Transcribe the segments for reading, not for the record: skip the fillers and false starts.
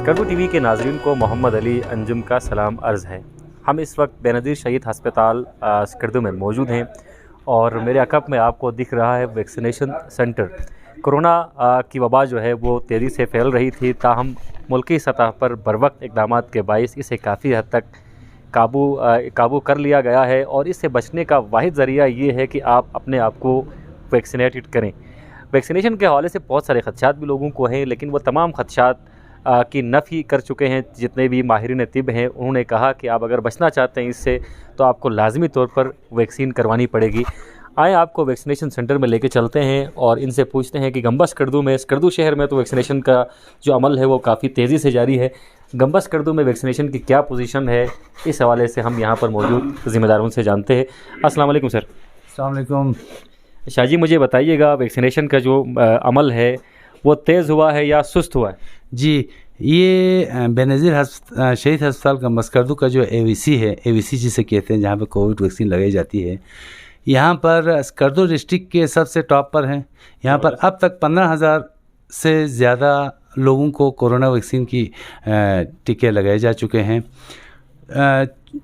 Skardu TV के नाजरीन को मोहम्मद अली अंजुम का सलाम अर्ज़ है। हम इस वक्त बेनज़ीर शहीद हस्पताल स्कर्दू में मौजूद हैं और मेरे अकब में आपको दिख रहा है वैक्सीनेशन सेंटर। कोरोना की वबा जो है वो तेज़ी से फैल रही थी, ताहम मुल्की सतह पर बरवक्त इक़दाम के बाइस इसे काफ़ी हद तक काबू कर लिया गया है और इससे बचने का वाहिद ज़रिया ये है कि आप अपने आप को वैक्सीनेटेड करें। वैक्सीनेशन के हवाले से बहुत सारे ख़दशात भी लोगों को हैं, लेकिन वो तमाम ख़दशात की नफ़ी कर चुके हैं जितने भी माहिरीन तिब हैं। उन्होंने कहा कि आप अगर बचना चाहते हैं इससे तो आपको लाजमी तौर पर वैक्सीन करवानी पड़ेगी। आए आपको वैक्सीनेशन सेंटर में लेके चलते हैं और इनसे पूछते हैं कि गंबा स्कर्दू शहर में तो वैक्सीनेशन का जो अमल है वो काफ़ी तेज़ी से जारी है। गंबा स्कर्दू में वैक्सीनेशन की क्या पोजीशन है, इस हवाले से हम यहाँ पर मौजूद ज़िम्मेदारों से जानते हैं। अस्सलाम वालेकुम सर। अस्सलाम वालेकुम। शाहजी, मुझे बताइएगा वैक्सीनेशन का जो अमल है वो तेज़ हुआ है या सुस्त हुआ है? जी, ये बेनज़ीर शहीद हस्पताल गंबा स्कर्दू का जो एवीसी है, एवीसी जिसे कहते हैं, जहाँ पे कोविड वैक्सीन लगाई जाती है, यहाँ पर स्कर्दू डिस्ट्रिक्ट के सबसे टॉप पर हैं। यहाँ पर अब तक 15,000 से ज़्यादा लोगों को कोरोना वैक्सीन की टीके लगाए जा चुके हैं।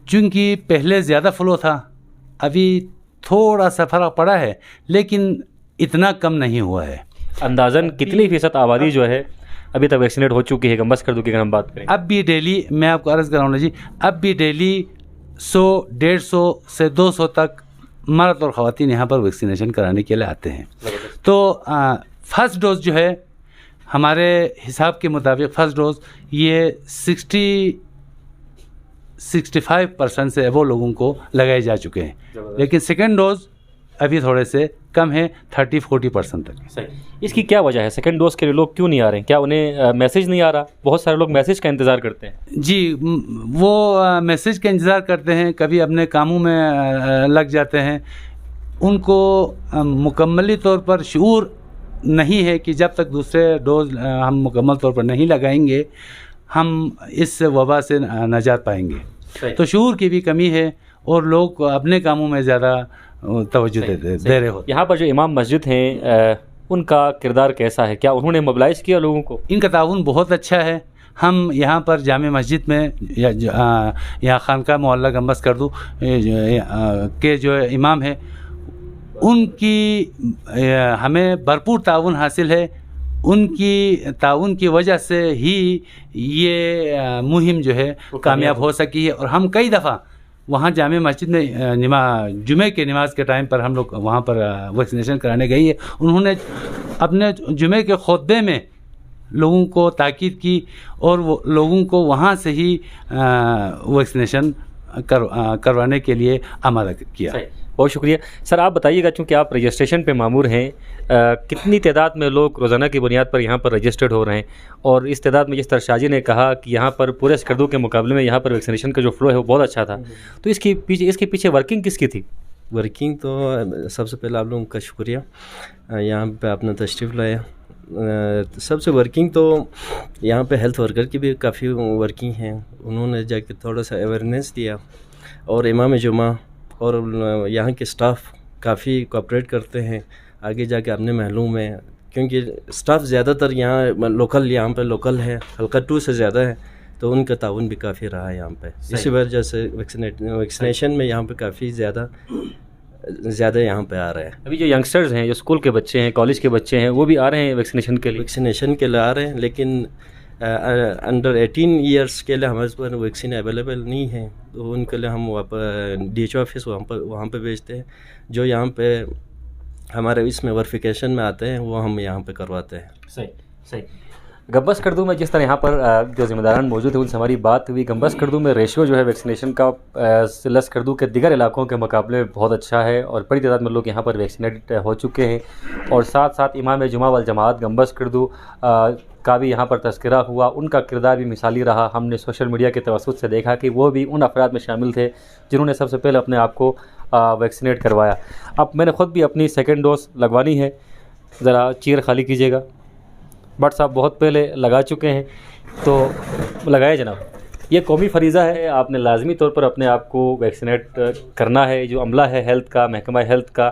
चूँकि पहले ज़्यादा फ्लो था, अभी थोड़ा सा फ़र्क पड़ा है, लेकिन इतना कम नहीं हुआ है। अंदाज़न कितनी फ़ीसद आबादी जो है अभी तक वैक्सीनेट हो चुकी है गंबा स्कर्दू की अगर हम बात करें? अब भी डेली, मैं आपको अर्ज़ कर रहा हूँ जी, अब भी डेली 100, 150 से 200 तक मर्द और ख़वातीन यहाँ पर वैक्सीनेशन कराने के लिए आते हैं। तो फर्स्ट डोज जो है हमारे हिसाब के मुताबिक फ़र्स्ट डोज ये 65% से वो लोगों को लगाए जा चुके हैं, लेकिन सेकेंड डोज अभी थोड़े से कम है, 30-40% तक। सही। इसकी क्या वजह है? सेकंड डोज के लिए लोग क्यों नहीं आ रहे हैं? क्या उन्हें मैसेज नहीं आ रहा? बहुत सारे लोग मैसेज का इंतज़ार करते हैं। जी, वो मैसेज का इंतज़ार करते हैं, कभी अपने कामों में लग जाते हैं। उनको मुकम्मली तौर पर शऊर नहीं है कि जब तक दूसरे डोज हम मुकम्मल तौर पर नहीं लगाएंगे हम इस वबा से नजात पाएंगे। तो शऊर की भी कमी है और लोग अपने कामों में ज़्यादा तवज्जो दे रहे हो। यहाँ पर जो इमाम मस्जिद हैं उनका किरदार कैसा है? क्या उन्होंने मोबिलाइज़ किया लोगों को? इनका ताउन बहुत अच्छा है। हम यहाँ पर जामे मस्जिद में यहाँ खानका मोहल्ला गंबा स्कर्दू के जो इमाम है उनकी हमें भरपूर ताउन हासिल है। उनकी ताउन की वजह से ही ये मुहिम जो है कामयाब हो सकी है। और हम कई दफ़ा वहाँ जामे मस्जिद में जुमे के नमाज के टाइम पर हम लोग वहाँ पर वैक्सीनेशन कराने गई है। उन्होंने अपने जुमे के खुतबे में लोगों को ताकीद की और वो लोगों को वहाँ से ही वैक्सीनेशन करवाने के लिए आमादा किया। बहुत शुक्रिया सर। आप बताइएगा, चूँकि आप रजिस्ट्रेशन पे मामूर हैं, कितनी तादाद में लोग रोज़ाना की बुनियाद पर यहाँ पर रजिस्टर्ड हो रहे हैं? और इस तादाद में जिस तरह शाहजी ने कहा कि यहाँ पर पूरे स्कर्दू के मुकाबले में यहाँ पर वैक्सीनेशन का जो फ्लो है वो बहुत अच्छा था, तो इसके पीछे वर्किंग किसकी थी? वर्किंग तो सबसे पहले आप लोगों का शुक्रिया, यहाँ पे आपने तशरीफ़ लाया। सबसे वर्किंग तो यहाँ पे हेल्थ वर्कर की भी काफ़ी वर्किंग है। उन्होंने जाके थोड़ा सा अवेयरनेस दिया और इमाम जुमा और यहाँ के स्टाफ काफ़ी कोऑपरेट करते हैं आगे जाके अपने महलों में, क्योंकि स्टाफ ज़्यादातर यहाँ लोकल है, हल्का 2 से ज़्यादा है, तो उनका ताउन भी काफ़ी रहा है यहाँ पे। इसी वजह से वैक्सीनेशन में यहाँ पे काफ़ी ज़्यादा यहाँ पे आ रहे हैं। अभी जो यंगस्टर्स हैं, जो स्कूल के बच्चे हैं, कॉलेज के बच्चे हैं, वो भी आ रहे हैं वैक्सीनेशन के लिए आ रहे हैं, लेकिन अंडर 18 ईयर्स के लिए हमारे पास वैक्सीन अवेलेबल नहीं है, तो उनके लिए हम DHO ऑफिस वहाँ पे भेजते हैं। जो यहाँ पे हमारे इसमें वेरिफिकेशन में आते हैं वो हम यहाँ पे करवाते हैं। सही। गंबा स्कर्दू में जिस तरह यहाँ पर जो ज़िम्मेदारान मौजूद है उनसे हमारी बात हुई, गंबा स्कर्दू में रेशियो जो है वैक्सीनेशन का ज़िला स्कर्दू के दिगर इलाकों के मुकाबले में बहुत अच्छा है और बड़ी तादाद में लोग यहाँ पर वैक्सीनेट हो चुके हैं। और साथ साथ इमाम जुमा वल जमात गंबा स्कर्दू का भी यहाँ पर तज़किरा हुआ। उनका किरदार भी मिसाली रहा। हमने सोशल मीडिया के तवस्सुत से देखा कि वो भी उन अफराद में शामिल थे जिन्होंने सबसे पहले अपने आप को वैक्सीनेट करवाया। अब मैंने ख़ुद भी अपनी सेकेंड डोज लगवानी है, ज़रा चेयर खाली कीजिएगा। बट साहब बहुत पहले लगा चुके हैं, तो लगाए जनाब। ये कौमी फरीज़ा है, आपने लाजमी तौर पर अपने आप को वैक्सीनेट करना है। जो अमला है हेल्थ का, महकमा हेल्थ का,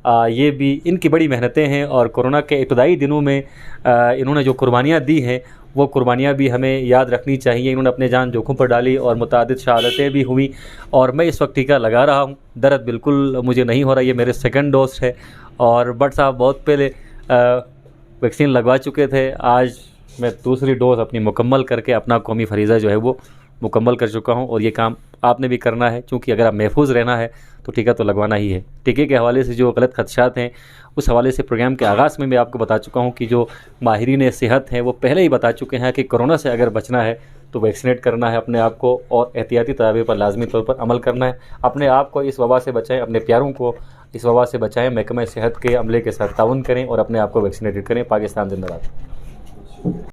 ये भी इनकी बड़ी मेहनतें हैं और कोरोना के इब्तदाई दिनों में इन्होंने जो कुर्बानियाँ दी हैं वो कुर्बानियाँ भी हमें याद रखनी चाहिए। इन्होंने अपने जान जोखिम पर डाली और मुतादिद शहादतें भी हुई और मैं इस वक्त टीका लगा रहा हूँ। दर्द बिल्कुल मुझे नहीं हो रहा, ये मेरे सेकंड डोज है और बट साहब बहुत पहले वैक्सीन लगवा चुके थे। आज मैं दूसरी डोज़ अपनी मुकम्मल करके अपना कौमी फरीज़ा जो है वो मुकम्मल कर चुका हूँ और ये काम आपने भी करना है, क्योंकि अगर आप महफूज रहना है तो टीका तो लगवाना ही है। टीके के हवाले से जो गलत खदशात हैं उस हवाले से प्रोग्राम के आगाज़ में मैं आपको बता चुका हूँ कि जो माहिरीन सेहत हैं वो पहले ही बता चुके हैं कि कोरोना से अगर बचना है तो वैक्सीनेट करना है अपने आप को और एहतियाती तदाबीर पर लाजमी तौर पर अमल करना है। अपने आप को इस वबा से बचाएं, अपने प्यारों को इस वबा से बचाएं। महकमा सेहत के अमले के साथ ताउन करें और अपने आप को वैक्सीनेटेड करें। पाकिस्तान जिंदाबाद।